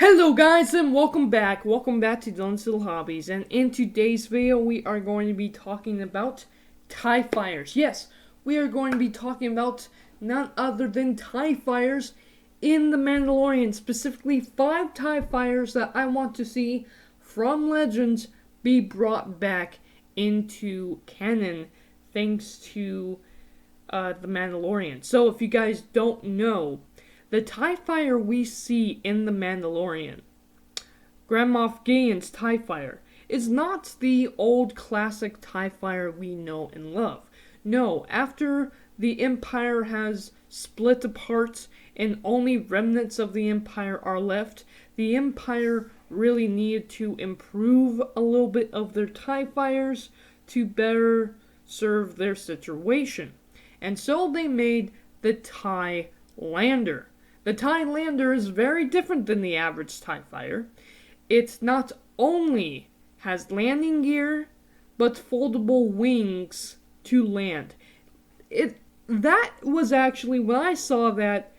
Hello guys and welcome back to Dylan's Little Hobbies, and in today's video we are going to be talking about TIE Fighters. Yes, we are going to be talking about none other than TIE Fighters in The Mandalorian, specifically 5 TIE Fighters that I want to see from Legends be brought back into canon thanks to The Mandalorian. So if you guys don't know, the TIE Fighter we see in The Mandalorian, Grand Moff Gideon's TIE Fighter, is not the old classic TIE Fighter we know and love. No, after the Empire has split apart and only remnants of the Empire are left, the Empire really needed to improve a little bit of their TIE Fighters to better serve their situation. And so they made the TIE Lander. The TIE Lander is very different than the average TIE Fighter. It not only has landing gear, but foldable wings to land. That was actually, when I saw that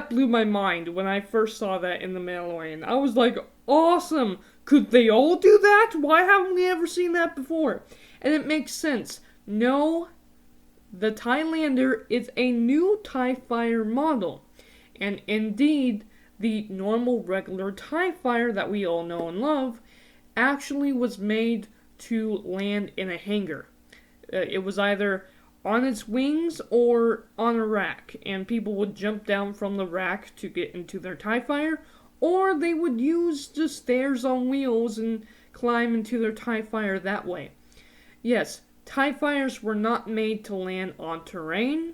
blew my mind when I first saw that in The Mandalorian. I was like, awesome! Could they all do that? Why haven't we ever seen that before? And it makes sense. No, the TIE Lander is a new TIE Fighter model. And indeed, the normal regular TIE Fighter that we all know and love actually was made to land in a hangar. It was either on its wings or on a rack, and people would jump down from the rack to get into their TIE Fighter, or they would use just stairs on wheels and climb into their TIE Fighter that way. Yes, TIE Fighters were not made to land on terrain,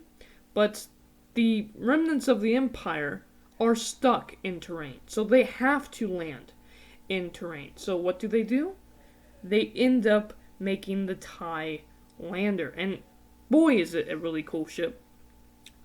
but the remnants of the Empire are stuck in terrain, so they have to land in terrain. So what do? They end up making the TIE Lander, and boy is it a really cool ship.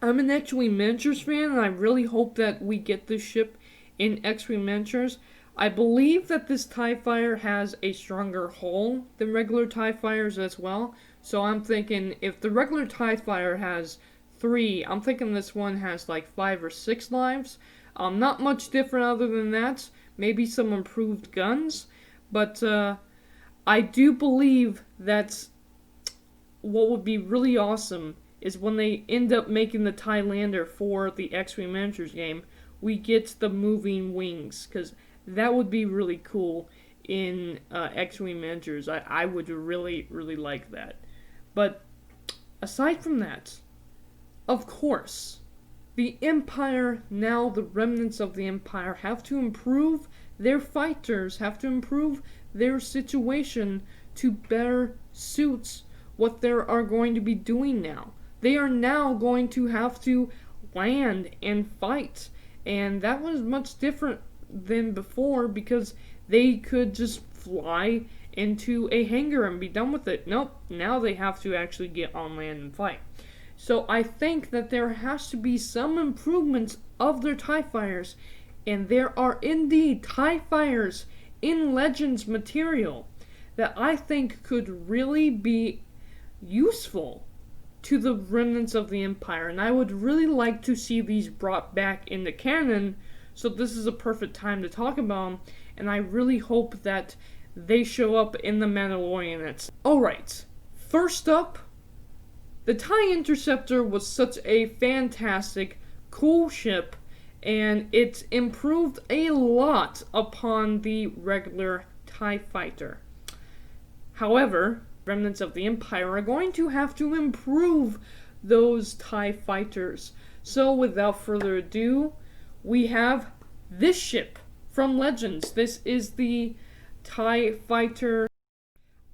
I'm an X-Wing Miniatures fan, and I really hope that we get this ship in X-Wing Miniatures. I believe that this TIE Fighter has a stronger hull than regular TIE Fighters as well, so I'm thinking if the regular TIE Fighter has 3, I'm thinking this one has like 5 or 6 lives. Not much different other than that. Maybe some improved guns. But I do believe that what would be really awesome is when they end up making the TIE Lander for the X-Wing Miniatures game, we get the moving wings. Because that would be really cool in X-Wing Miniatures. I would really, really like that. But aside from that, of course, the Empire, now the remnants of the Empire, have to improve their fighters, have to improve their situation to better suit what they are going to be doing now. They are now going to have to land and fight, and that was much different than before because they could just fly into a hangar and be done with it. Nope, now they have to actually get on land and fight. So I think that there has to be some improvements of their TIE Fighters, and there are indeed TIE Fighters in Legends material that I think could really be useful to the remnants of the Empire, and I would really like to see these brought back into canon, so this is a perfect time to talk about them, and I really hope that they show up in The Mandalorian. Alright, first up, the TIE Interceptor was such a fantastic, cool ship, and it improved a lot upon the regular TIE Fighter. However, remnants of the Empire are going to have to improve those TIE Fighters. So without further ado, we have this ship from Legends. This is the TIE Fighter.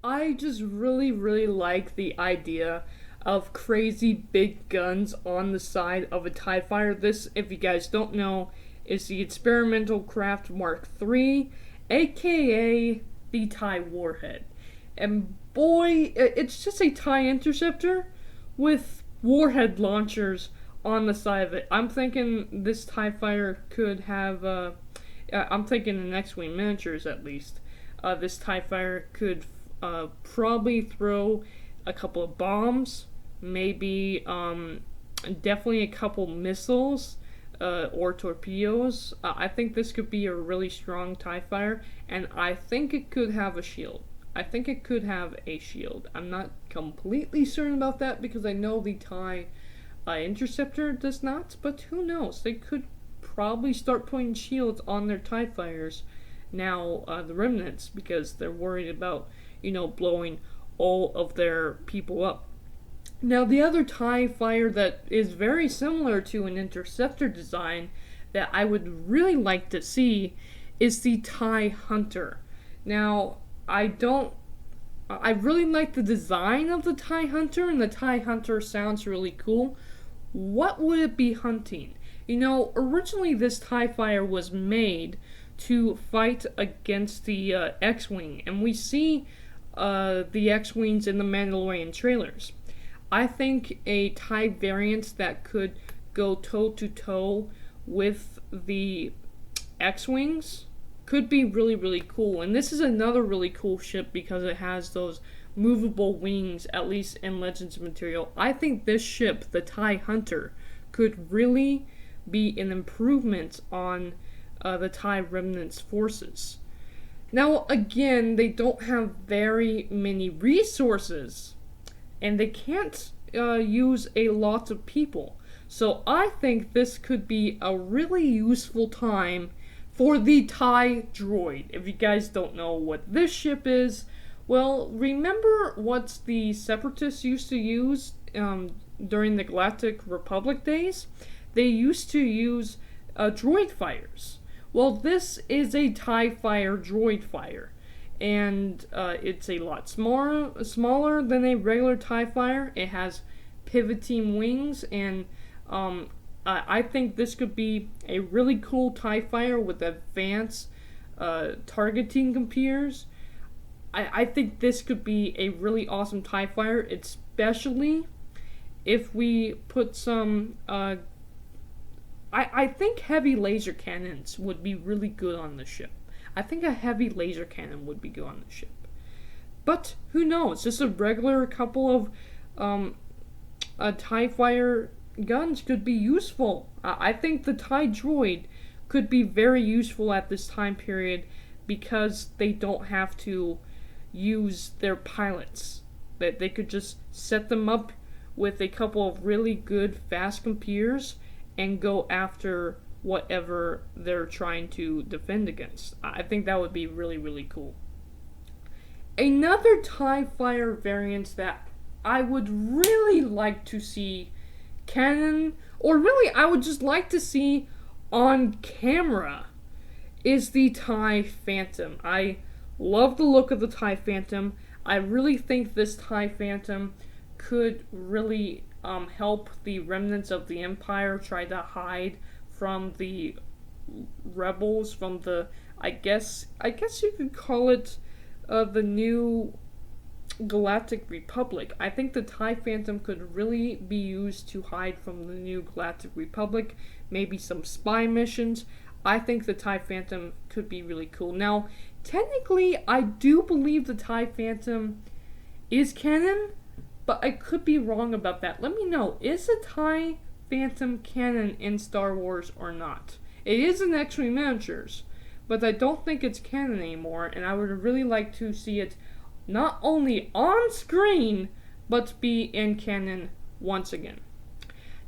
I just really, really like the idea of crazy big guns on the side of a TIE Fighter. This, if you guys don't know, is the Experimental Craft Mark III, aka the TIE Warhead. And boy, it's just a TIE Interceptor with warhead launchers on the side of it. I'm thinking this TIE Fighter could have, I'm thinking in X-Wing Miniatures at least, this TIE Fighter could probably throw a couple of bombs, maybe definitely a couple missiles, or torpedoes. I think this could be a really strong TIE fighter, and I think it could have a shield. I think it could have a shield. I'm not completely certain about that because I know the TIE Interceptor does not, but who knows? They could probably start putting shields on their TIE fighters now, the remnants, because they're worried about, blowing all of their people up. Now, the other TIE fighter that is very similar to an interceptor design that I would really like to see is the TIE Hunter. Now, I really like the design of the TIE Hunter, and the TIE Hunter sounds really cool. What would it be hunting? Originally this TIE fighter was made to fight against the X-Wing, and we see the X-Wings in the Mandalorian trailers. I think a TIE variant that could go toe-to-toe with the X-Wings could be really, really cool. And this is another really cool ship because it has those movable wings, at least in Legends material. I think this ship, the TIE Hunter, could really be an improvement on the TIE Remnants forces. Now, again, they don't have very many resources, and they can't use a lot of people. So I think this could be a really useful time for the TIE Droid. If you guys don't know what this ship is, well, remember what the Separatists used to use during the Galactic Republic days? They used to use droid fighters. Well, this is a TIE Fighter droid fighter, and it's a lot smaller than a regular TIE fighter. It has pivoting wings, and I think this could be a really cool TIE fighter with advanced targeting computers. I think this could be a really awesome TIE fighter, especially if we put some... I think heavy laser cannons would be really good on the ship. I think a heavy laser cannon would be good on the ship. But who knows? Just a regular couple of TIE fighter guns could be useful. I think the TIE droid could be very useful at this time period because they don't have to use their pilots. That they could just set them up with a couple of really good fast computers and go after whatever they're trying to defend against. I think that would be really, really cool. Another TIE fighter variant that I would really like to see canon, or really I would just like to see on camera, is the TIE Phantom. I love the look of the TIE Phantom. I really think this TIE Phantom could really help the remnants of the Empire try to hide from the rebels, from the, I guess you could call it the new Galactic Republic. I think the TIE Phantom could really be used to hide from the new Galactic Republic, maybe some spy missions. I think the TIE Phantom could be really cool. Now, technically, I do believe the TIE Phantom is canon, but I could be wrong about that. Let me know, is the TIE Phantom canon in Star Wars or not? It is in X-Wing miniatures, but I don't think it's canon anymore, and I would really like to see it not only on screen, but be in canon once again.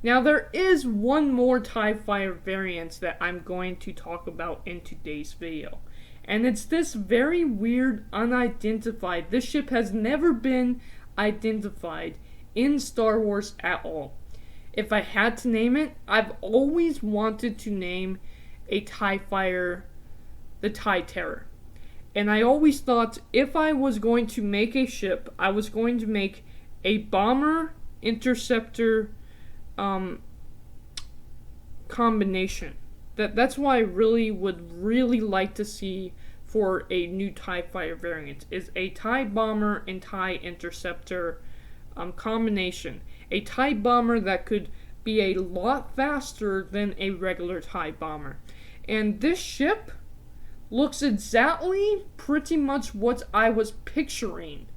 Now, there is one more TIE Fighter variant that I'm going to talk about in today's video, and it's this very weird, unidentified, this ship has never been identified in Star Wars at all. If I had to name it, I've always wanted to name a TIE Fighter the TIE Terror. And I always thought if I was going to make a ship, I was going to make a bomber interceptor combination. That's what I would really like to see for a new TIE Fighter variant, is a TIE bomber and TIE interceptor combination. A TIE bomber that could be a lot faster than a regular TIE bomber. And this ship looks exactly pretty much what I was picturing.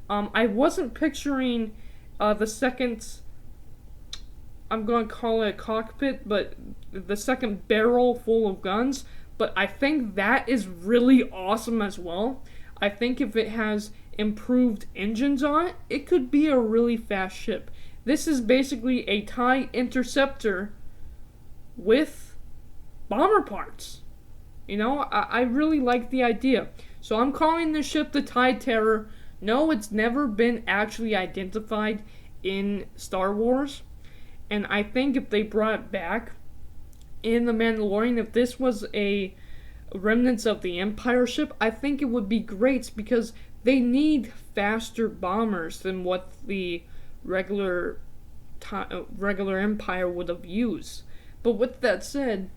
I wasn't picturing the second, I'm going to call it a cockpit, but the second barrel full of guns, but I think that is really awesome as well. I think if it has improved engines on it, it could be a really fast ship. This is basically a TIE interceptor with bomber parts. You know, I really like the idea. So I'm calling this ship the TIE Terror. No, it's never been actually identified in Star Wars. And I think if they brought it back in The Mandalorian, if this was a remnants of the Empire ship, I think it would be great because they need faster bombers than what the regular Empire would have used. But with that said,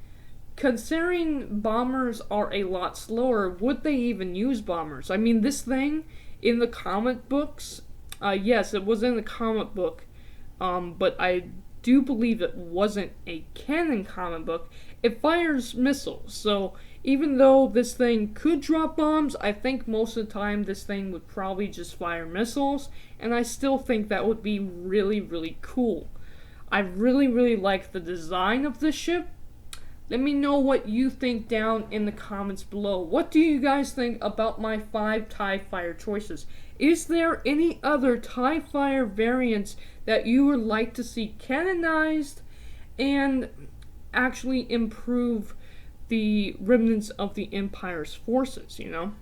considering bombers are a lot slower, would they even use bombers? I mean, this thing in the comic books, yes, it was in the comic book, but I do believe it wasn't a canon comic book. It fires missiles, so even though this thing could drop bombs, I think most of the time this thing would probably just fire missiles, and I still think that would be really, really cool. I really, really like the design of this ship. Let me know what you think down in the comments below. What do you guys think about my 5 TIE Fighter choices? Is there any other TIE Fighter variants that you would like to see canonized and actually improve the remnants of the Empire's forces, you know?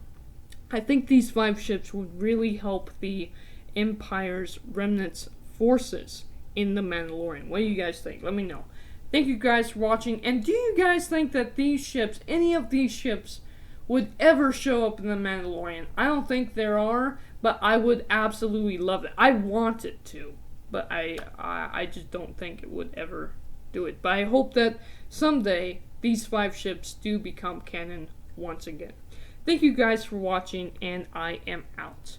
I think these 5 ships would really help the Empire's remnants forces in The Mandalorian. What do you guys think? Let me know. Thank you guys for watching, and do you guys think that these ships, any of these ships, would ever show up in The Mandalorian? I don't think there are, but I would absolutely love it. I want it to, but I just don't think it would ever do it. But I hope that someday these 5 ships do become canon once again. Thank you guys for watching, and I am out.